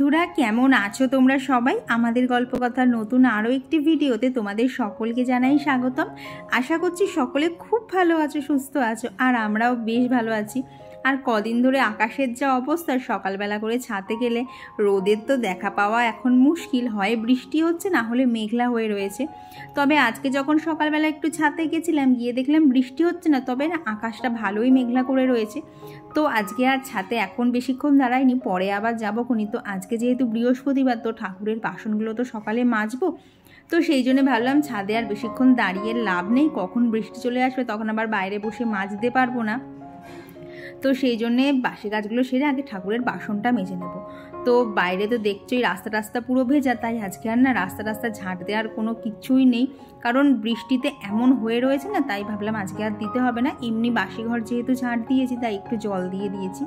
বন্ধুরা কেমন আছো তোমরা সবাই? আমাদের গল্পকথার নতুন আরও একটি ভিডিওতে তোমাদের সকলকে জানাই স্বাগতম। আশা করছি সকলে খুব ভালো আছো, সুস্থ আছো, আর আমরাও বেশ ভালো আছি। আর কদিন ধরে আকাশের যা অবস্থা, সকালবেলা করে ছাদে গেলে রোদের তো দেখা পাওয়া এখন মুশকিল, হয় বৃষ্টি হচ্ছে না হলে মেঘলা হয়ে রয়েছে। তবে আজকে যখন সকালবেলা একটু ছাদে গেছিলাম, গিয়ে দেখলাম বৃষ্টি হচ্ছে না, তবে না আকাশটা ভালোই মেঘলা করে রয়েছে। তো আজকে আর ছাদে এখন বেশিক্ষণ দাঁড়াইনি, পরে আবার যাবো খুনি। তো আজকে যেহেতু বৃহস্পতিবার, তো ঠাকুরের বাসনগুলো তো সকালে মাজবো, তো সেই জন্য ভাবলাম ছাদে আর বেশিক্ষণ দাঁড়িয়ে লাভ নেই, কখন বৃষ্টি চলে আসবে তখন আবার বাইরে বসে মাজতে পারবো না। তো সেই জন্যে বাসি কাজগুলো সেরে আগে ঠাকুরের বাসনটা মেজে নেব। তো বাইরে তো দেখছোই রাস্তা পুরো ভেজা, তাই আজকে আর না রাস্তা ঝাঁট দেওয়ার কোনো কিছুই নেই, কারণ বৃষ্টিতে এমন হয়ে রয়েছে না, তাই ভাবলাম আজকে আর দিতে হবে না। এমনি বাসি ঘর যেহেতু ঝাঁট দিয়েছি, তাই একটু জল দিয়ে দিয়েছি।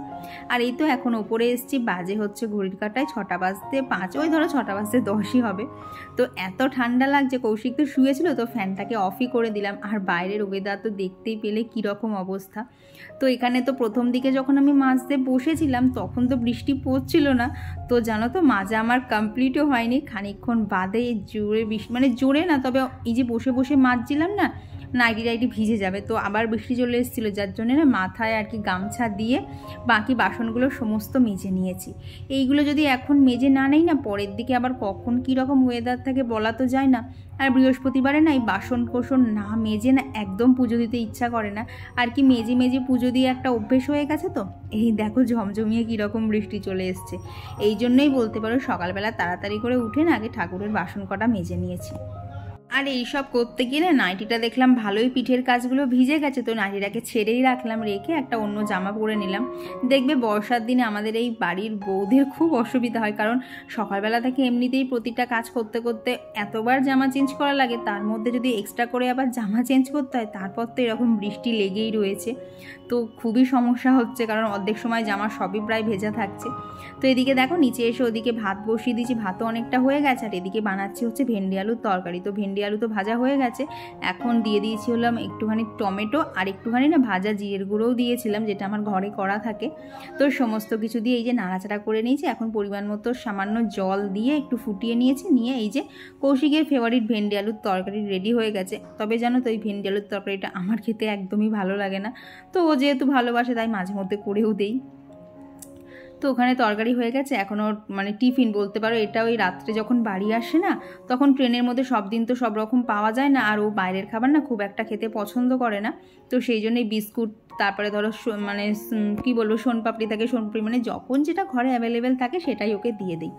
আর এই তো এখন ওপরে এসেছি, বাজে হচ্ছে ঘড়ির কাঁটায় 6টা বাজতে 5, ওই ধরো 6টা বাজতে 10ই হবে। তো এত ঠান্ডা লাগছে, কৌশিক তো শুয়েছিল, তো ফ্যানটাকে অফই করে দিলাম। আর বাইরের ওয়েদার তো দেখতেই পেলে কীরকম অবস্থা। তো এখানে তো প্রথম দিকে যখন আমি মাজতে বসেছিলাম তখন তো বৃষ্টি পড়ছিল না, তো জানো তো মাজা আমার কমপ্লিটও হয়নি। খানিকক্ষণ বাদে জোরে বৃষ্টি, মানে জোরে না, তবে এই যে বসে বসে মাজছিলাম না, নাইটি ভিজে যাবে, তো আবার বৃষ্টি চলে এসেছিলো, যার জন্য না মাথায় আর কি গামছা দিয়ে বাকি বাসনগুলো সমস্ত মেজে নিয়েছি। এইগুলো যদি এখন মেজে না নেই না, পরের দিকে আবার কখন কীরকম ওয়েদার থাকে বলা তো যায় না। আর বৃহস্পতিবারে না এই বাসন কোসন না মেজে না একদম পুজো দিতে ইচ্ছা করে না, আর কি মেজে পুজো দিয়ে একটা অভ্যেস হয়ে গেছে। তো এই দেখো ঝমঝমিয়ে কীরকম বৃষ্টি চলে এসছে। এই জন্যই বলতে পারো সকালবেলা তাড়াতাড়ি করে উঠে না আগে ঠাকুরের বাসন কটা মেজে নিয়েছি। আর এইসব করতে গেলে নাইটিটা দেখলাম ভালোই পিঠের কাজগুলো ভিজে গেছে, তো নাইটিটাকে ছেড়েই রাখলাম, রেখে একটা অন্য জামা পরে নিলাম। দেখবে বর্ষার দিনে আমাদের এই বাড়ির বউদের খুব অসুবিধা হয়, কারণ সকালবেলা থেকে এমনিতেই প্রতিটা কাজ করতে করতে এতবার জামা চেঞ্জ করা লাগে, তার মধ্যে যদি এক্সট্রা করে আবার জামা চেঞ্জ করতে হয়, তারপর তো এরকম বৃষ্টি লেগেই রয়েছে। তো খুবই সমস্যা হচ্ছে, কারণ অর্ধেক সময় জামা সবই প্রায় ভেজা থাকছে। তো এদিকে দেখো নিচে এসে ওদিকে ভাত বসিয়ে দিয়েছি, ভাতও অনেকটা হয়ে গেছে। আর এদিকে বানাচ্ছি হচ্ছে ভেন্ডি আলুর তরকারি। তো ভেন্ডি আলু তো ভাজা হয়ে গেছে, এখন দিয়ে দিয়েছি হলাম একটুখানি টমেটো, আর একটুখানি না ভাজা জিরের গুঁড়োও দিয়েছিলাম, যেটা আমার ঘরে করা থাকে। তো সমস্ত কিছু দিয়ে এই যে নাড়াচাড়া করে নিয়েছি। এখন পরিমাণ মতো সামান্য জল দিয়ে একটু ফুটিয়ে নিয়েছি, নিয়ে এই যে কৌশিকের ফেভারিট ভেন্ডি আলুর তরকারি রেডি হয়ে গেছে। তবে জানো তো এই ভেন্ডি আলুর তরকারিটা আমার খেতে একদমই ভালো লাগে না, তো ও যেহেতু ভালোবাসে তাই মাঝে মধ্যে করেও দেই। তো ওখানে তরকারি হয়ে গেছে, এখনও মানে টিফিন বলতে পারো এটা। ওই রাত্রে যখন বাড়ি আসে না, তখন ট্রেনের মধ্যে সব দিন তো সব রকম পাওয়া যায় না, আর ও বাইরের খাবার না খুব একটা খেতে পছন্দ করে না। তো সেই জন্যই বিস্কুট, তারপরে ধরো মানে কী বলবো সোনপাপড়ি থাকে, সোনপাপড়ি মানে যখন যেটা ঘরে অ্যাভেলেবেল থাকে সেটাই ওকে দিয়ে দিই।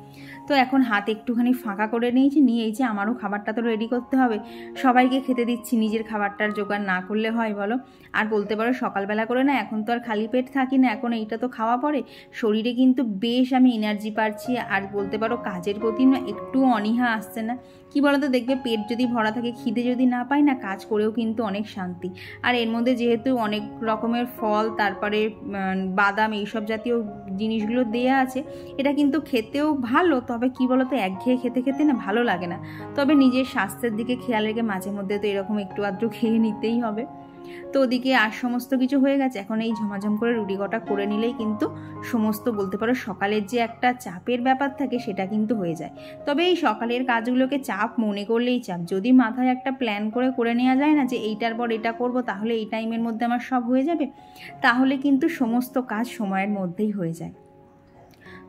তো এখন হাত একটুখানি ফাঁকা করে নিয়েছি, নিয়ে এই যে আমারও খাবারটা তো রেডি করতে হবে, সবাইকে খেতে দিচ্ছি, নিজের খাবারটার জোগাড় না করলে হয় বলো। আর বলতে পারো সকালবেলা করে না এখন তো আর খালি পেট থাকি না, এখন এইটা তো খাওয়া পরে শরীরে কিন্তু বেশ আমি এনার্জি পাচ্ছি। আর বলতে পারো কাজের প্রতি না একটু অনীহা আসছে না। কি বলতো, দেখবে পেট যদি ভরা থাকে, খিদে যদি না পাই না, কাজ করেও কিন্তু অনেক শান্তি। আর এর মধ্যে যেহেতু অনেক রকমের ফল, তারপরে বাদাম, এইসব জাতীয় জিনিসগুলো দেয়া আছে, এটা কিন্তু খেতেও ভালো। তবে কি বলতো একঘেয়ে খেতে না ভালো লাগে না। তবে নিজের স্বাস্থ্যের দিকে খেয়াল রেখে মাঝে মধ্যে তো এরকম একটু আধটু খেয়ে নিতেই হবে। তো ওদিকে আর সমস্ত কিছু হয়ে গেছে, এখন এই ঝমাঝম করে রুটি কটা করে নিলেই কিন্তু সমস্ত বলতে পারো সকালের যে একটা চাপের ব্যাপার থাকে সেটা কিন্তু হয়ে যায়। তবে এই সকালের কাজগুলোকে চাপ মনে করলেই চাপ, যদি মাথায় একটা প্ল্যান করে নেওয়া যায় না যে এইটার পর এটা করব, তাহলে এই টাইমের মধ্যে আমার সব হয়ে যাবে, তাহলে কিন্তু সমস্ত কাজ সময়ের মধ্যেই হয়ে যায়।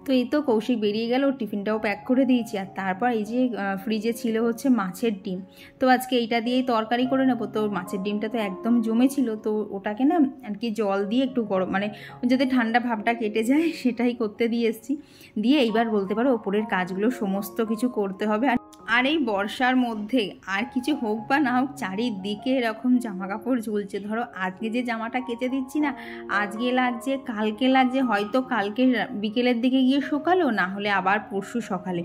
তো এই তো কৌশিক বেরিয়ে গেল, টিফিনটাও প্যাক করে দিয়েছি। আর তারপর এই যে ফ্রিজে ছিল হচ্ছে মাছের ডিম, তো আজকে এইটা দিয়েই তরকারি করে নেবো। তো মাছের ডিমটা তো একদম জমেছিল, তো ওটাকে না আর কি জল দিয়ে একটু গরম, মানে যাতে ঠান্ডা ভাবটা কেটে যায় সেটাই করতে দিয়ে এসেছি। দিয়ে এইবার বলতে পারো ওপরের কাজগুলো সমস্ত কিছু করতে হবে। আর এই বর্ষার মধ্যে আর কিছু হোক বা না হোক, চারিদিকে এরকম জামা কাপড় ঝুলছে। ধরো আজকে যে জামাটা কেচে দিচ্ছি না, আজকে লাগছে, কালকে লাগছে, হয়তো কালকে বিকেলের দিকে গিয়ে শুকালো, না হলে আবার পরশু সকালে।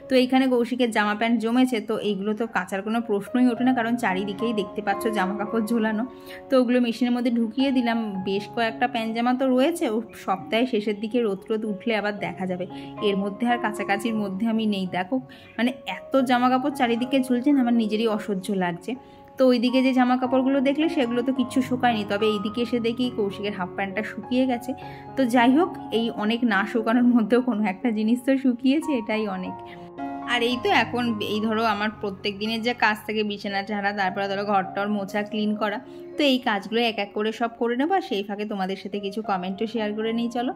তো এইখানে কৌশিকের জামা প্যান্ট জমেছে, তো এইগুলো তো কাচার কোনো প্রশ্নই ওঠে না, কারণ চারিদিকেই দেখতে পাচ্ছ জামা কাপড় ঝোলানো। তো ওগুলো মেশিনের মধ্যে ঢুকিয়ে দিলাম। বেশ কয়েকটা প্যান্ট জামা তো রয়েছে, ও সপ্তাহে শেষের দিকে রোদ উঠলে আবার দেখা যাবে। এর মধ্যে আর কাছাকাছির মধ্যে আমি নেই। দেখো মানে এত জামা কাপড় চারিদিকে ঝুলছে না, আমার নিজেরই অসহ্য লাগছে। তো ওইদিকে যে জামা কাপড়গুলো দেখলে সেগুলো তো কিচ্ছু শুকায়নি, তবে এইদিকে এসে দেখি কৌশিকের হাফ প্যান্টটা শুকিয়ে গেছে। তো যাই হোক, এই অনেক না শুকানোর মধ্যেও কোনো একটা জিনিস তো শুকিয়েছে, এটাই অনেক। আর এই তো এখন এই ধরো আমার প্রত্যেক দিনের যে কাজ থাকে, বিছানা ঝাড়া, তারপরে ধরো ঘরটর মোছা, ক্লিন করা, তো এই কাজগুলো এক এক করে সব করে নেবো। আর সেই ফাঁকে তোমাদের সাথে কিছু কমেন্টও শেয়ার করে নিই। চলো,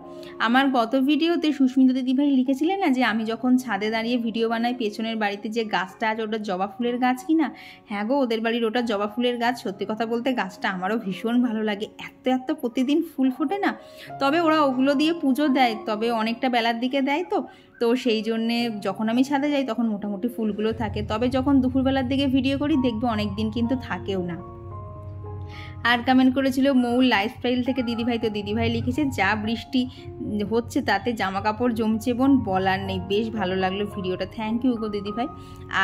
আমার গত ভিডিওতে সুস্মিতা দিদিভাই লিখেছিলেন না যে আমি যখন ছাদে দাঁড়িয়ে ভিডিও বানাই পেছনের বাড়িতে যে গাছটা আছে ওটা জবা ফুলের গাছ কিনা। হ্যাঁ গো, ওদের বাড়ির ওটা জবা ফুলের গাছ। সত্যি কথা বলতে গাছটা আমারও ভীষণ ভালো লাগে, এত এত প্রতিদিন ফুল ফোটে না। তবে ওরা ওগুলো দিয়ে পুজো দেয়, তবে অনেকটা বেলার দিকে দেয়, তো সেই জন্যে যখন আমি ছাদে যাই তখন মোটামুটি ফুলগুলো থাকে। তবে যখন দুপুরবেলার দিকে ভিডিও করি দেখবে অনেক দিন কিন্তু থাকেও না। আর কমেন্ট করেছিল মৌ লাইফস্টাইল থেকে দিদিভাই, তো দিদিভাই লিখেছে যা বৃষ্টি হচ্ছে তাতে জামা কাপড় জমছে বোন, বলার নেই। বেশ ভালো লাগলো ভিডিওটা, থ্যাংক ইউ গো দিদিভাই।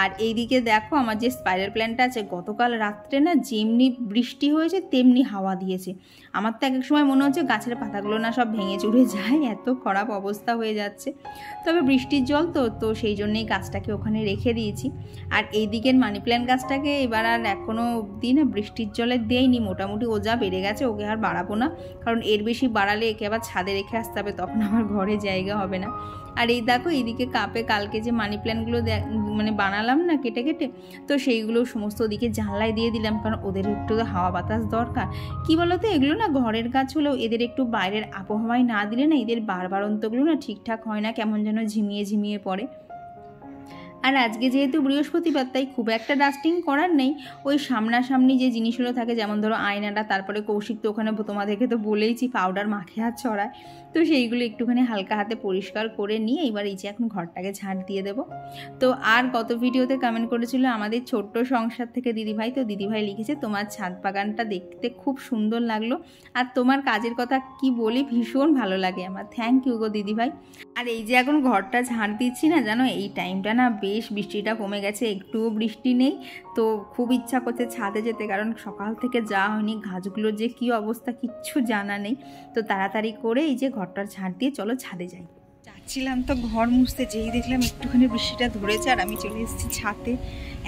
আর এইদিকে দেখো আমার যে স্পাইরাল প্ল্যান্টটা আছে, গতকাল রাত্রে না যেমনি বৃষ্টি হয়েছে তেমনি হাওয়া দিয়েছে। আমার তো এক এক সময় মনে হচ্ছে গাছের পাতাগুলো না সব ভেঙে চুরে যায়, এত খারাপ অবস্থা হয়ে যাচ্ছে। তবে বৃষ্টির জল তো সেই জন্যেই গাছটাকে ওখানে রেখে দিয়েছি। আর এই দিকের মানি প্ল্যান্ট গাছটাকে এবার আর এখনও অবধি না বৃষ্টির জলে দেয়নি, মোটামুটি ও যা বেড়ে গেছে ওকে আর বাড়াবো না, কারণ এর বেশি বাড়ালে একে আবার ছাদে রেখে আসতে হবে, তখন আমার ঘরে জায়গা হবে না। আর এই দেখো এইদিকে কাপে কালকে যে মানি প্ল্যান্টগুলো মানে বানালাম না কেটে কেটে, তো সেইগুলো সমস্ত ওদিকে জানলায় দিয়ে দিলাম, কারণ ওদের একটু হাওয়া বাতাস দরকার। কি বলতো, এগুলো না ঘরের গাছ হলেও এদের একটু বাইরের আবহাওয়ায় না দিলে না এদের বারবারন্তগুলো না ঠিকঠাক হয় না, কেমন যেন ঝিমিয়ে ঝিমিয়ে পড়ে। আর আজকে যেহেতু বৃহস্পতিবার তাই খুব একটা ডাস্টিং করার নেই, ওই সামনাসামনি যে জিনিসগুলো থাকে যেমন ধরো আয়নাটা, তারপরে কৌশিক তো ওখানে তোমাদেরকে তো বলেইছি পাউডার মাখে হাত ছড়ায়, তো সেইগুলো একটুখানি হালকা হাতে পরিষ্কার করে নিয়ে এবার এই যে এখন ঘরটাকে ঝাঁট দিয়ে দেবো। তো আর গত ভিডিওতে কমেন্ট করেছিল আমাদের ছোট্ট সংসার থেকে দিদিভাই, তো দিদিভাই লিখেছে তোমার ছাদ বাগানটা দেখতে খুব সুন্দর লাগলো, আর তোমার কাজের কথা কি বলি, ভীষণ ভালো লাগে আমার। থ্যাংক ইউ গো দিদিভাই। আর এই যে এখন ঘরটা ঝাঁট দিচ্ছি না, জানো এই টাইমটা না বেশ বৃষ্টিটা কমে গেছে, একটুও বৃষ্টি নেই, তো খুব ইচ্ছা করছে ছাদে যেতে, কারণ সকাল থেকে যাওয়া হয়নি, গাছগুলোর যে কী অবস্থা কিচ্ছু জানা নেই। তো তাড়াতাড়ি করে এই যে ঘরটার ঝাঁট দিয়ে চলো ছাদে যাই। যাচ্ছিলাম তো ঘর মুছতে, যেই দেখলাম একটুখানি বৃষ্টিটা ধরেছে আর আমি চলে এসেছি ছাদে।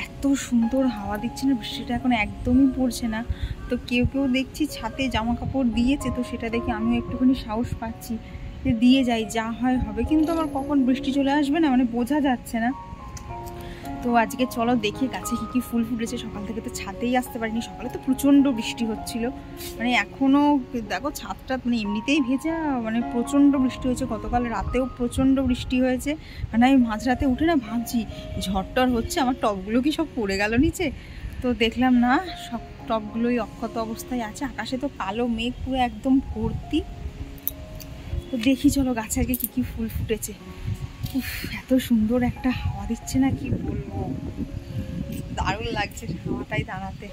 এত সুন্দর হাওয়া দিচ্ছে না, বৃষ্টিটা এখন একদমই পড়ছে না। তো কেউ কেউ দেখছি ছাদে জামা কাপড় দিয়েছে, তো সেটা দেখে আমিও একটুখানি সাহস পাচ্ছি যে দিয়ে যাই, যা হয় হবে। কিন্তু আমার কখন বৃষ্টি চলে আসবে না মানে বোঝা যাচ্ছে না। তো আজকে চলো দেখি গাছে কী কী ফুল ফুটেছে। সকাল থেকে তো ছাদেই আসতে পারিনি, সকালে তো প্রচণ্ড বৃষ্টি হচ্ছিল, মানে এখনও দেখো ছাদটা মানে এমনিতেই ভেজা, মানে প্রচণ্ড বৃষ্টি হয়েছে। গতকাল রাতেও প্রচণ্ড বৃষ্টি হয়েছে, মানে আমি মাঝরাতে উঠে না ভাবছি ঝড়টর হচ্ছে, আমার টবগুলো কি সব পড়ে গেল নিচে। তো দেখলাম না, সব টবগুলোই অক্ষত অবস্থায় আছে। আকাশে তো কালো মেঘ পুরো একদম ভর্তি। তো দেখি চলো গাছে আগে কী কী ফুল ফুটেছে। এত সুন্দর একটা হাওয়া দিচ্ছে না, কি বলবো, দারুণ লাগছে হাওয়াটাই দাঁড়াতে।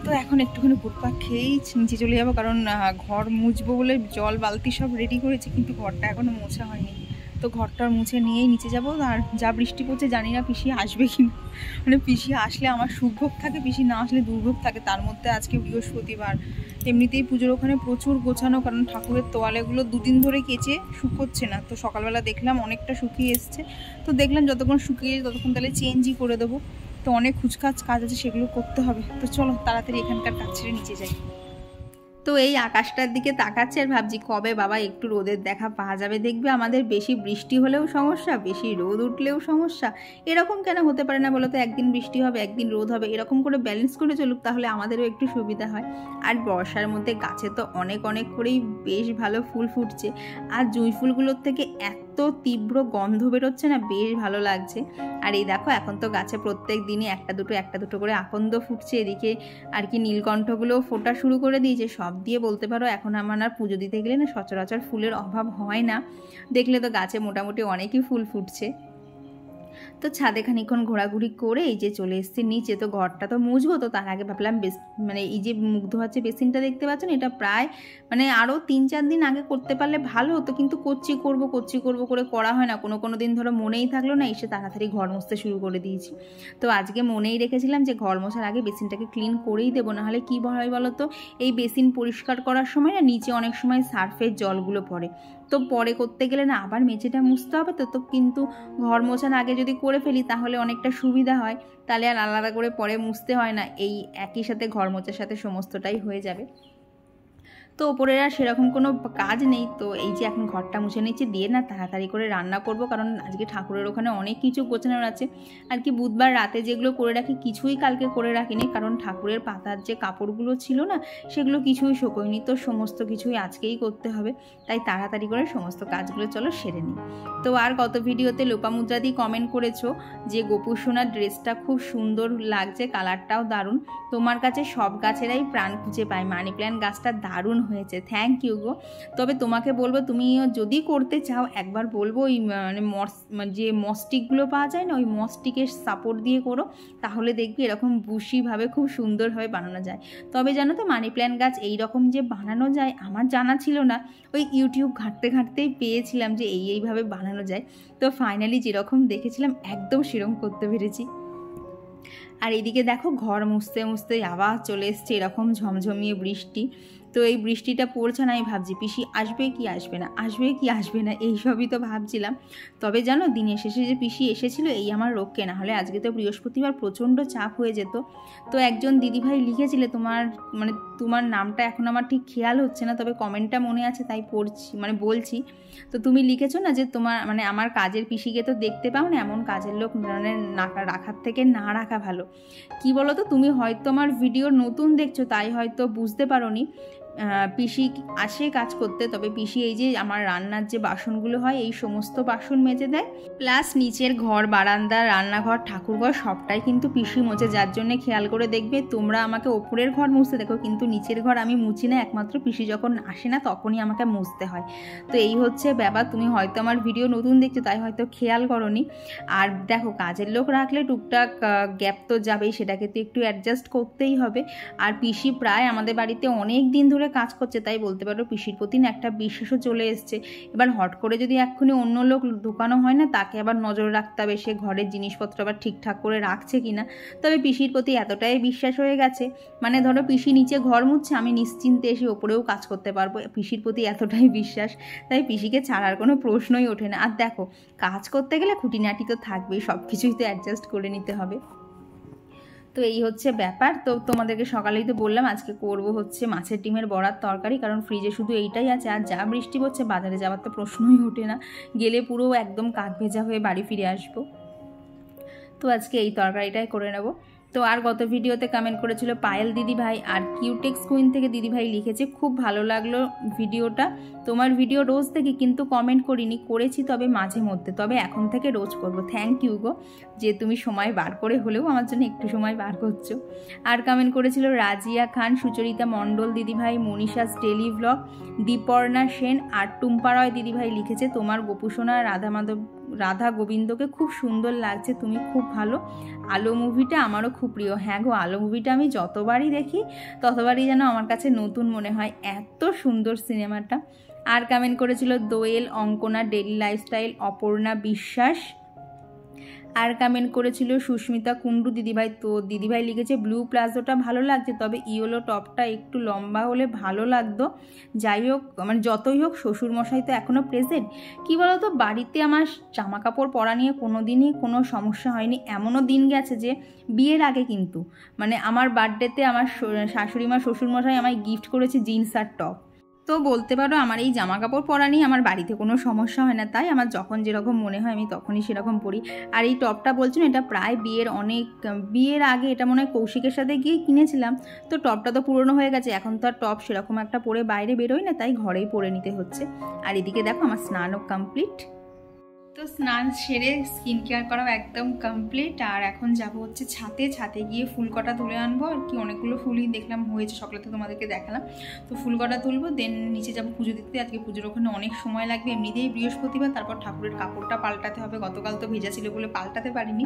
তো এখন একটুখানি ঘুরপাক খেয়েই নিচে চলে যাবো, কারণ ঘর মুছবো বলে জল বালতি সব রেডি করেছি, কিন্তু ঘরটা এখনো মোছা হয়নি। তো ঘরটা মুছে নিয়েই নিচে যাবো। আর যা বৃষ্টি পড়ছে জানি না পিসি আসবে কি না, মানে পিসি আসলে আমার সুভোগ থাকে, পিসি না আসলে দুর্ভোগ থাকে। তার মধ্যে আজকে বৃহস্পতিবার, এমনিতেই পুজোর ওখানে প্রচুর গোছানো, কারণ ঠাকুরের তোয়ালেগুলো দুদিন ধরে কেচে শুকোচ্ছে না। তো সকালবেলা দেখলাম অনেকটা শুকিয়ে এসছে, তো দেখলাম যতক্ষণ শুকিয়ে ততক্ষণ তাহলে চেঞ্জই করে দেবো। তো অনেক খুচখাচ কাজ আছে, সেগুলো করতে হবে। তো চলো তাড়াতাড়ি এখানকার কাজ ছেড়ে নিচে যাই। তো এই আকাশটার দিকে তাকাচ্ছি আর ভাবছি কবে বাবা একটু রোদের দেখা পাওয়া যাবে। দেখবে আমাদের বেশি বৃষ্টি হলেও সমস্যা, বেশি রোদ উঠলেও সমস্যা। এরকম কেন হতে পারে না বলো তো, একদিন বৃষ্টি হবে একদিন রোদ হবে, এরকম করে ব্যালেন্স করে চলুক, তাহলে আমাদেরও একটু সুবিধা হয়। আর বর্ষার মধ্যে গাছে তো অনেক অনেক করেই বেশ ভালো ফুল ফুটছে, আর জুঁই ফুলগুলোর থেকে এত তীব্র গন্ধ বেরোচ্ছে না, বেশ ভালো লাগছে। আর এই দেখো এখন তো গাছে প্রত্যেক দিনই একটা দুটো করে আকন্দ ফুটছে। এদিকে আর কি নীলকণ্ঠগুলোও ফোটা শুরু করে দিয়েছে। সব দিয়ে বলতে পারো এখন আমার আর পুজো দিতে গেলে না সচরাচর ফুলের অভাব হয় না। দেখলে তো গাছে মোটামুটি অনেকই ফুল ফুটছে। তো ছাদে খানিক্ষণ ঘোরাঘুরি করে এই যে চলে এসেছি নিচে। তো ঘরটা তো মুছবো, তো তার আগে ভাবলাম মানে এই যে মুখ ধোয়াচ্ছে বেসিনটা দেখতে পাচ্ছেন, এটা প্রায় মানে আরও 3-4 দিন আগে করতে পারলে ভালো হতো, কিন্তু করছি করবো করে করা হয় না। কোনো দিন ধরো মনেই থাকলো না, এসে তাড়াতাড়ি ঘর মুছতে শুরু করে দিয়েছি। তো আজকে মনেই রেখেছিলাম যে ঘর মোছার আগে বেসিনটাকে ক্লিন করেই দেবো, নাহলে কী হয় বলো তো, এই বেসিন পরিষ্কার করার সময় না নিচে অনেক সময় সার্ফের জলগুলো পড়ে, তো পরে করতে গেলে না আবার মেঝেটা মুছতে হবে, তো কিন্তু ঘর মোছার আগে যদি করে ফেলি তাহলে অনেকটা সুবিধা হয়, তাহলে আর আলাদা করে পরে মুছতে হয় না, এই একই সাথে ঘর মোছার সাথে সমস্তটাই হয়ে যাবে। তো ওপরের আর সেরকম কোনো কাজ নেই। তো এই যে এখন ঘরটা মুছে নিচ্ছি, দিয়ে না তাড়াতাড়ি করে রান্না করব, কারণ আজকে ঠাকুরের ওখানে অনেক কিছু গোছানোর আছে। আর কি বুধবার রাতে যেগুলো করে রাখি কিছুই কালকে করে রাখিনি, কারণ ঠাকুরের পাতার যে কাপড়গুলো ছিল না সেগুলো কিছুই শোকোয়নি, তো সমস্ত কিছুই আজকেই করতে হবে, তাই তাড়াতাড়ি করে সমস্ত কাজগুলো চলো সেরে নিই। তো আর কত ভিডিওতে লোপামুদ্রা দিয়ে কমেন্ট করেছো যে গোপু সোনার ড্রেসটা খুব সুন্দর লাগছে, কালারটাও দারুণ, তোমার কাছে সব গাছেরাই প্রাণ খুঁজে পায়, মানি প্ল্যান্ট গাছটা দারুণ হয়েছে, থ্যাংক ইউ গো। তবে তোমাকে বলবো তুমি যদি করতে চাও একবার বলবো ওই মানে যে মস্টিকগুলো পাওয়া যায় না, ওই মস্টিকের সাপোর্ট দিয়ে করো, তাহলে দেখবি এরকম বুশিভাবে খুব সুন্দরভাবে বানানো যায়। তবে জানো তো মানি প্ল্যান্ট গাছ এইরকম যে বানানো যায় আমার জানা ছিল না, ওই ইউটিউব ঘাঁটতে ঘাঁটতেই পেয়েছিলাম যে এইভাবে বানানো যায়। তো ফাইনালি যেরকম দেখেছিলাম একদম সেরকম করতে পেরেছি। আর এইদিকে দেখো ঘর মুছতে মুছতে আবার চলে এসছে এরকম ঝমঝমিয়ে বৃষ্টি। তো এই বৃষ্টিটা পড়ছে না, আমি ভাবছি পিসি আসবে কি আসবে না, আসবে কি আসবে না, এইসবই তো ভাবছিলাম। তবে জানো দিনের শেষে যে পিসি এসেছিল এই আমার রক্ষে, না হলে আজকে তো বৃহস্পতিবার প্রচণ্ড চাপ হয়ে যেত। তো একজন দিদিভাই লিখেছিলে তোমার নামটা এখন আমার ঠিক খেয়াল হচ্ছে না, তবে কমেন্টটা মনে আছে তাই পড়ছি বলছি। তো তুমি লিখেছো না যে তোমার আমার কাজের পিসিকে তো দেখতে পাও না, এমন কাজের লোক রাখার থেকে না রাখা ভালো। কি বলো তো, তুমি হয়তো আমার ভিডিও নতুন দেখছো তাই হয়তো বুঝতে পারোনি, পিসি আসে কাজ করতে, তবে পিসি এই যে আমার রান্নার যে বাসনগুলো হয় এই সমস্ত বাসন মেজে দেয়, প্লাস নিচের ঘর, বারান্দা, রান্নাঘর, ঠাকুরঘর সবটাই কিন্তু পিসি মোছে, যার জন্য খেয়াল করে দেখবে তোমরা আমাকে ওপরের ঘর মুছতে দেখো, কিন্তু নিচের ঘর আমি মুছি না, একমাত্র পিসি যখন আসে না তখনই আমাকে মুছতে হয়। তো এই হচ্ছে ব্যাপার, তুমি হয়তো আমার ভিডিও নতুন দেখছো তাই হয়তো খেয়াল করোনি। আর দেখো কাজের লোক রাখলে টুকটাক গ্যাপ তো যাবেই, সেটাকে তো একটু অ্যাডজাস্ট করতেই হবে। আর পিসি প্রায় আমাদের বাড়িতে অনেক দিন ধরে কাজ করছে, তাই বলতে পারো পিসির প্রতি না একটা বিশ্বাসও চলে এসছে। এবার হট করে যদি এক্ষুনি অন্য লোক ঢোকানো হয় না, তাকে আবার নজর রাখতে হবে সে ঘরের জিনিসপত্র আবার ঠিকঠাক করে রাখছে কিনা। তবে পিসির প্রতি এতটাই বিশ্বাস হয়ে গেছে, ধরো পিসি নিচে ঘর মুছছে, আমি নিশ্চিন্তে এসে ওপরেও কাজ করতে পারবো, পিসির প্রতি এতটাই বিশ্বাস, তাই পিসিকে ছাড়ার কোনো প্রশ্নই ওঠে না। আর দেখো কাজ করতে গেলে খুঁটিনাটি তো থাকবেই, সব কিছুই তো অ্যাডজাস্ট করে নিতে হবে। তো এই হচ্ছে ব্যাপার। তো তোমাদেরকে সকালেই তো বললাম আজকে করব হচ্ছে মাছের ডিমের বড়ার তরকারি, কারণ ফ্রিজে শুধু এইটাই আছে, আর যা বৃষ্টি পড়ছে বাজারে যাওয়ার তো প্রশ্নই ওঠে না, গেলে পুরো একদম কাক ভেজা হয়ে বাড়ি ফিরে আসবো। তো আজকে এই তরকারিটাই করে নেব। তো আর গত ভিডিওতে কমেন্ট করেছিল পায়েল দিদিভাই, আর কিউটেক্স কুইন থেকে দিদিভাই লিখেছে খুব ভালো লাগলো ভিডিওটা, তোমার ভিডিও রোজ থেকে কিন্তু কমেন্ট করিনি, করেছি তবে মাঝে মধ্যে, তবে এখন থেকে রোজ করব। থ্যাংক ইউ গো, যে তুমি সময় বার করে হলেও আমার জন্য একটু সময় বার করছো। আর কমেন্ট করেছিল রাজিয়া খান, সুচরিতা মণ্ডল দিদিভাই, মনীষাস ডেলি ব্লগ, দীপর্ণা সেন, আর টুম্পা রয় দিদিভাই লিখেছে তোমার গোপুসোনা রাধা গোবিন্দকে খুব সুন্দর লাগছে, তুমি খুব ভালো, আলো মুভিটা আমারও খুব প্রিয়। হ্যাঁ গো, আলো মুভিটা আমি যতবারই দেখি ততবারই যেন আমার কাছে নতুন মনে হয়, এত সুন্দর সিনেমাটা। আর কমেন্ট করেছিল দোয়েল, অঙ্কনা ডেলি লাইফস্টাইল, অপর্ণা বিশ্বাস। আর কমেন্ট করেছিল সুস্মিতা কুণ্ডু দিদিভাই, তো দিদিভাই লিখেছে ব্লু প্লাজোটা ভালো লাগছে, তবে ইয়েলো টপটা একটু লম্বা হলে ভালো লাগতো। যাই হোক যতই হোক শ্বশুরমশাই তো এখনও প্রেজেন্ট। কী বলতো, বাড়িতে আমার জামা কাপড় পরা নিয়ে কোনো দিনই কোনো সমস্যা হয়নি, এমনও দিন গেছে যে বিয়ের আগে কিন্তু আমার বার্থডেতে আমার শাশুড়ি মা শ্বশুরমশাই আমায় গিফট করেছে জিন্স আর টপ। তো বলতে পারো আমার এই জামা কাপড় পরা নিয়ে আমার বাড়িতে কোনো সমস্যা হয় না, তাই আমার যখন যেরকম মনে হয় আমি তখনই সেরকম পরি। আর এই টপটা বলছি না, এটা প্রায় বিয়ের আগে এটা মনে হয় কৌশিকের সাথে গিয়ে কিনেছিলাম। তো টপটা তো পুরনো হয়ে গেছে, এখন তো আর টপ সেরকম একটা পরে বাইরে বেরোই না, তাই ঘরেই পরে নিতে হচ্ছে। আর এদিকে দেখো আমার স্নানও কমপ্লিট। তো স্নান সেরে স্কিন কেয়ার করাও একদম কমপ্লিট, আর এখন যাব হচ্ছে ছাতে গিয়ে ফুল কটা তুলে আনবো। আর কি অনেকগুলো ফুলই দেখলাম হয়েছে, সকালে তো তোমাদেরকে দেখালাম। তো ফুল কটা তুলবো, দেন নিচে যাবো পুজো দিতে। আজকে পুজোর ওখানে অনেক সময় লাগবে, এমনিতেই বৃহস্পতিবার, তারপর ঠাকুরের কাপড়টা পাল্টাতে হবে, গতকাল তো ভেজা ছিল বলে পাল্টাতে পারিনি।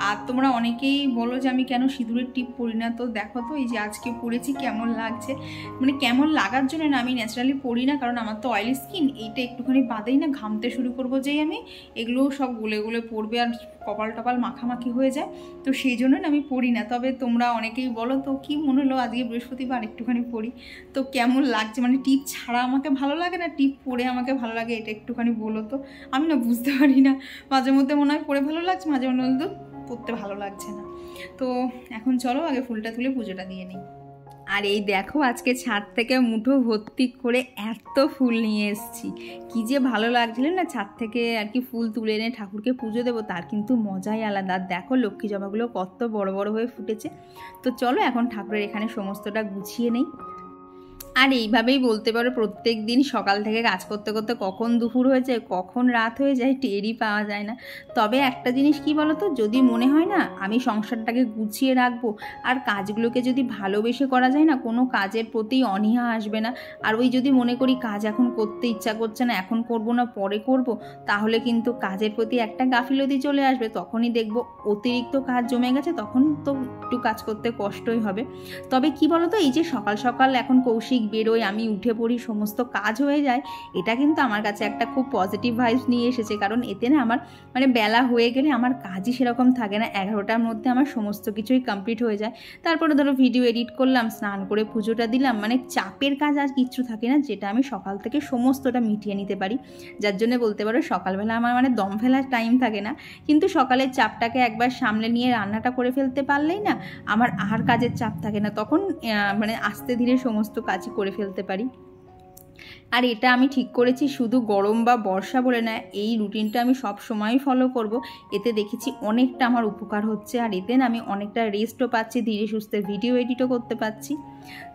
আর তোমরা অনেকেই বলো যে আমি কেন সিঁদুরের টিপ পরি না, তো দেখো তো এই যে আজকে পরেছি কেমন লাগছে, কেমন লাগার জন্য না, আমি ন্যাচারালি পরি না, কারণ আমার তো অয়েলি স্কিন, এইটা একটুখানি বাদেই না ঘামতে শুরু করবো যেই আমি এগুলোও সব গলে গলে পড়বে আর কপাল টপাল মাখামাখি হয়ে যায়, তো সেই জন্য আমি পড়ি না। তবে তোমরা অনেকেই বলো, তো কি মনে হলো আজকে বৃহস্পতিবার একটুখানি পড়ি। তো কেমন লাগছে, মানে টিপ ছাড়া আমাকে ভালো লাগে না টিপ পরে আমাকে ভালো লাগে, এটা একটুখানি বলো তো। আমি না বুঝতে পারি না, মাঝে মধ্যে মনে হয় পরে ভালো লাগছে, মাঝে মধ্যে পড়তে ভালো লাগছে না। তো এখন চলো আগে ফুলটা তুলে পুজোটা দিয়ে নিই। আর এই দেখো আজকে ছাদ থেকে মুঠো ভর্তি করে এত ফুল নিয়ে এসেছি, কি যে ভালো লাগছিল না ছাদ থেকে আর কি ফুল তুলে এনে ঠাকুরকে পুজো দেবো, তার কিন্তু মজাই আলাদা। দেখো লক্ষ্মী জবাগুলো কত বড় বড় হয়ে ফুটেছে। তো চলো এখন ঠাকুরের এখানে সমস্তটা গুছিয়ে নেই। আর এইভাবেই বলতে পারো প্রত্যেক দিন সকাল থেকে কাজ করতে করতে কখন দুপুর হয়ে যায় কখন রাত হয়ে যায় টেরই পাওয়া যায় না। তবে একটা জিনিস কি বলো তো, যদি মনে হয় না আমি সংসারটাকে গুছিয়ে রাখবো আর কাজগুলোকে যদি ভালোবেসে করা যায় না, কোনো কাজের প্রতি অনীহা আসবে না। আর ওই যদি মনে করি কাজ এখন করতে ইচ্ছা করছে না, এখন করব না পরে করব, তাহলে কিন্তু কাজের প্রতি একটা গাফিলতি চলে আসবে। তখনই দেখবো অতিরিক্ত কাজ জমে গেছে, তখন তো একটু কাজ করতে কষ্টই হবে। তবে কি বলো তো, এই যে সকাল সকাল এখন কৌশিক বেরোয়, আমি উঠে পড়ি, সমস্ত কাজ হয়ে যায়, এটা কিন্তু আমার কাছে একটা খুব পজিটিভ ভাইবস নিয়ে এসেছে। কারণ এতে না আমার মানে বেলা হয়ে গেলে আমার কাজই সেরকম থাকে না, 11টার মধ্যে আমার সমস্ত কিছুই কমপ্লিট হয়ে যায়। তারপরে ধরো ভিডিও এডিট করলাম, স্নান করে পুজোটা দিলাম, মানে চাপের কাজ আর কিচ্ছু থাকে না, যেটা আমি সকাল থেকে সমস্তটা মিটিয়ে নিতে পারি। যার জন্য বলতে পারো সকালবেলা আমার মানে দম ফেলার টাইম থাকে না। কিন্তু সকালের চাপটাকে একবার সামলে নিয়ে রান্নাটা করে ফেলতে পারলেই না আমার আর কাজের চাপ থাকে না, তখন মানে আস্তে ধীরে সমস্ত কাজই করে ফেলতে পারি। আর এটা আমি ঠিক করেছি শুধু গরম বা বর্ষা বলে না, এই রুটিনটা আমি সব সময়ই ফলো করব। এতে দেখেছি অনেকটা আমার উপকার হচ্ছে, আর এতে না আমি অনেকটা রেস্টও পাচ্ছি, ধীরে সুস্থে ভিডিও এডিটও করতে পারছি।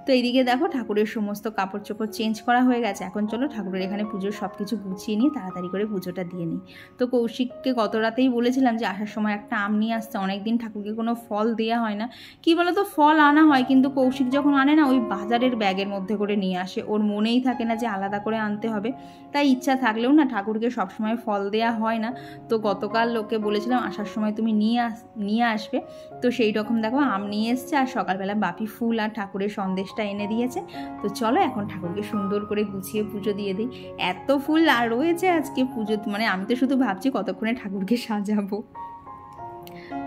তো এইদিকে দেখো ঠাকুরের সমস্ত কাপড় চোপড় চেঞ্জ করা হয়ে গেছে। এখন চলো ঠাকুরের এখানে পুজোর সব কিছু গুছিয়ে নিয়ে তাড়াতাড়ি করে পুজোটা দিয়ে নিই। তো কৌশিককে গত রাতেই বলেছিলাম যে আসার সময় একটা আম নিয়ে আসতে, অনেকদিন ঠাকুরকে কোনো ফল দেওয়া হয় না। কি বলো তো, ফল আনা হয় কিন্তু কৌশিক যখন আনে না ওই বাজারের ব্যাগের মধ্যে করে নিয়ে আসে, ওর মনেই থাকে না যে আলাদা করে আনতে হবে। তাই ইচ্ছা থাকলেও না ঠাকুরকে সবসময় ফল দেওয়া হয় না। তো গতকাল লোকে বলেছিলাম আসার সময় তুমি নিয়ে আসবে, তো সেই রকম দেখো আম নিয়ে এসছে, আর সকালবেলা বাপি ফুল আর ঠাকুরের সন্দেশটা এনে দিয়েছে। তো চলো এখন ঠাকুরকে সুন্দর করে গুছিয়ে পুজো দিয়ে দিই। এত ফুল আর রয়েছে আজকে পুজো, মানে আমি তো শুধু ভাবছি কতক্ষণে ঠাকুরকে সাজাবো।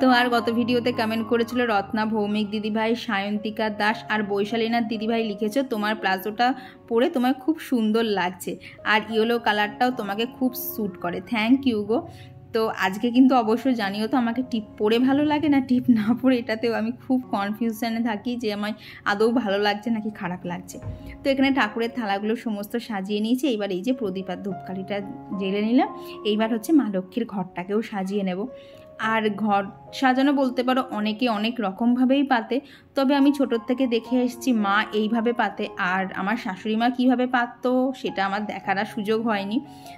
তো আর গত ভিডিওতে কমেন্ট করেছিল রত্না ভৌমিক দিদিভাই, সায়ন্তিকা দাস আর বৈশালীনাথ দিদিভাই লিখেছো তোমার প্লাজোটা পরে তোমায় খুব সুন্দর লাগছে, আর ইয়েলো কালারটাও তোমাকে খুব স্যুট করে। থ্যাংক ইউ গো। তো আজকে কিন্তু অবশ্যই জানিও তো আমাকে টিপ পরে ভালো লাগে না টিপ না পরে, এটাতেও আমি খুব কনফিউশনে থাকি যে আমার আদৌ ভালো লাগছে নাকি খারাপ লাগছে। তো এখানে ঠাকুরের থালাগুলো সমস্ত সাজিয়ে নিয়েছি। এইবার এই যে প্রদীপ আর ধূপকাঠিটা জ্বেলে নিলাম, এইবার হচ্ছে মা লক্ষ্মীর ঘরটাকেও সাজিয়ে নেব। আর ঘর সাজানো বলতে পারো অনেকে অনেক রকমভাবেই পাতে, তবে আমি ছোটোর থেকে দেখে এসেছি মা এইভাবে পাতে, আর আমার শাশুড়ি মা কীভাবে পাততো সেটা আমার দেখার আর সুযোগ হয়নি।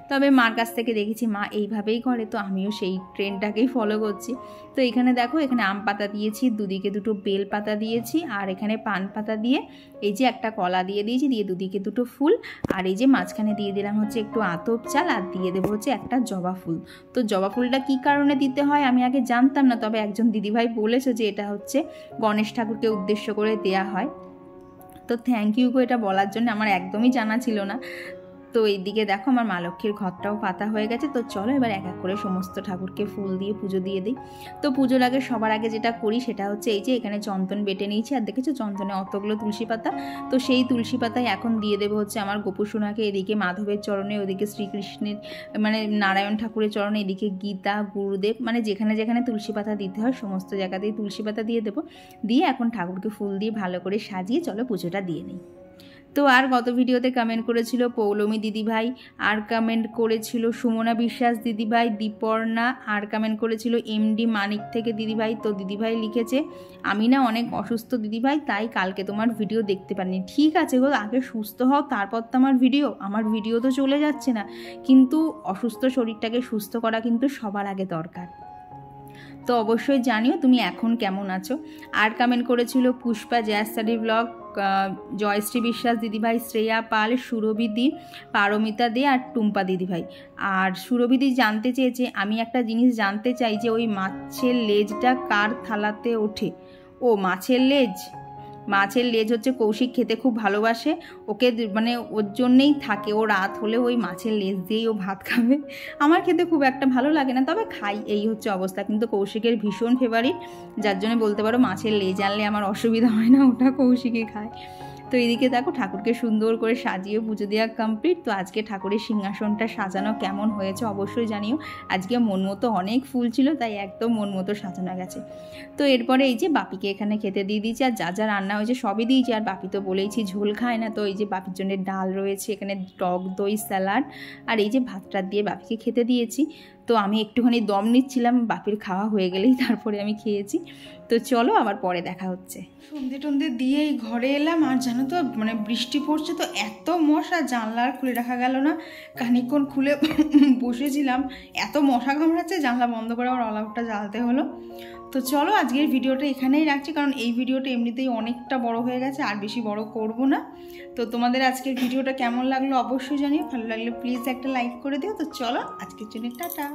তবে মার কাছ থেকে দেখেছি মা এইভাবেই করে, তো আমিও সেই ট্রেন্ডটাকেই ফলো করছি। তো এখানে দেখো এখানে আম পাতা দিয়েছি, দুদিকে দুটো বেল পাতা দিয়েছি, আর এখানে পান পাতা দিয়ে এই যে একটা কলা দিয়ে দিয়েছি, দিয়ে দুদিকে দুটো ফুল, আর এই যে মাঝখানে দিয়ে দিলাম হচ্ছে একটু আতপ চাল, আর দিয়ে দেবো হচ্ছে একটা জবা ফুল। তো জবা ফুলটা কী কারণে দিতে হয় আমি আগে জানতাম না, তবে একজন দিদিভাই বলেছে যে এটা হচ্ছে গণেশ ঠাকুরকে উদ্দেশ্য করে দেয়া হয়। তো থ্যাংক ইউ গো এটা বলার জন্য, আমার একদমই জানা ছিল না। তো এইদিকে দেখো আমার মা লক্ষ্মীর ঘরটাও পাতা হয়ে গেছে। তো চলো এবার এক এক করে সমস্ত ঠাকুরকে ফুল দিয়ে পুজো দিয়ে দিই। তো পুজোর আগে সবার আগে যেটা করি সেটা হচ্ছে এই যে এখানে চন্দন বেটে নিয়েছি, আর দেখেছো চন্দনে অতগুলো তুলসী পাতা, তো সেই তুলসী পাতায় এখন দিয়ে দেবো হচ্ছে আমার গোপুসোনাকে, এদিকে মাধবের চরণে, ওদিকে শ্রীকৃষ্ণের মানে নারায়ণ ঠাকুরের চরণে, এদিকে গীতা, গুরুদেব, মানে যেখানে যেখানে তুলসী পাতা দিতে হয় সমস্ত জায়গাতেই তুলসী পাতা দিয়ে দেবো। দিয়ে এখন ঠাকুরকে ফুল দিয়ে ভালো করে সাজিয়ে চলো পুজোটা দিয়ে নিই। তো আর গত ভিডিওতে কমেন্ট করেছিল পৌলমী দিদিভাই, আর কমেন্ট করেছিল সুমনা বিশ্বাস দিদিভাই, দীপর্ণা, আর কমেন্ট করেছিল এমডি মানিক থেকে দিদিভাই। তো দিদিভাই লিখেছে আমি না অনেক অসুস্থ দিদিভাই, তাই কালকে তোমার ভিডিও দেখতে পারিনি। ঠিক আছে গো, আগে সুস্থ হও তারপর তো আমার ভিডিও তো চলে যাচ্ছে না, কিন্তু অসুস্থ শরীরটাকে সুস্থ করা কিন্তু সবার আগে দরকার। তো অবশ্যই জানিও তুমি এখন কেমন আছো। আর কমেন্ট করেছিল পুষ্পা জয়াস্টাডি ব্লগ, জয়শ্রী বিশ্বাস দিদিভাই, শ্রেয়া পাল, সুরভিদি, পারমিতা দে আর টুম্পা দিদিভাই। আর সুরভিদি জানতে চেয়েছে আমি একটা জিনিস জানতে চাই যে ওই মাছের লেজটা কার থালাতে ওঠে। ও মাছের লেজ, মাছের লেজ হচ্ছে কৌশিক খেতে খুব ভালোবাসে, ওকে মানে ওর জন্যেই থাকে, ও রাত হলে ওই মাছের লেজ দিয়েই ও ভাত খাবে। আমার খেতে খুব একটা ভালো লাগে না, তবে খাই, এই হচ্ছে অবস্থা। কিন্তু কৌশিকের ভীষণ ফেভারিট, যার জন্য বলতে পারো মাছের লেজ আনলে আমার অসুবিধা হয় না, ওটা কৌশিকই খায়। তো এদিকে দেখো ঠাকুরকে সুন্দর করে সাজিয়ে পুজো দেওয়া কমপ্লিট। তো আজকে ঠাকুরের সিংহাসনটা সাজানো কেমন হয়েছে অবশ্যই জানিও। আজকে মন মতো অনেক ফুল ছিল, তাই একদম মন মতো সাজানো গেছে। তো এরপরে এই যে বাপিকে এখানে খেতে দিয়ে দিয়েছি, আর যা যা রান্না হয়েছে সবই দিয়েছি। আর বাপি তো বলেইছি ঝোল খায় না, তো এই যে বাপির জন্য ডাল রয়েছে, এখানে টক দই স্যালাড, আর এই যে ভাতটা দিয়ে বাপিকে খেতে দিয়েছি। তো আমি একটুখানি দম নিচ্ছিলাম, বাপির খাওয়া হয়ে গেলেই তারপরে আমি খেয়েছি। তো চলো আবার পরে দেখা হচ্ছে। সন্ধে টন্ধে দিয়েই ঘরে এলাম, আর জানো তো মানে বৃষ্টি পড়ছে, তো এত মশা, জানলা আর খুলে রাখা গেল না, খানিকক্ষণ খুলে বসেছিলাম, এত মশা কামড়াচ্ছে, জানলা বন্ধ করে আবার অল আউটটা জ্বালতে হলো। তো চলো আজকের ভিডিওটা এখানেই রাখছি, কারণ এই ভিডিওটা এমনিতেই অনেকটা বড় হয়ে গেছে, আর বেশি বড় করব না। তো তোমাদের আজকের ভিডিওটা কেমন লাগলো অবশ্যই জানিও, ভালো লাগলে প্লিজ একটা লাইক করে দিও। তো চলো আজকের জন্য টাটা।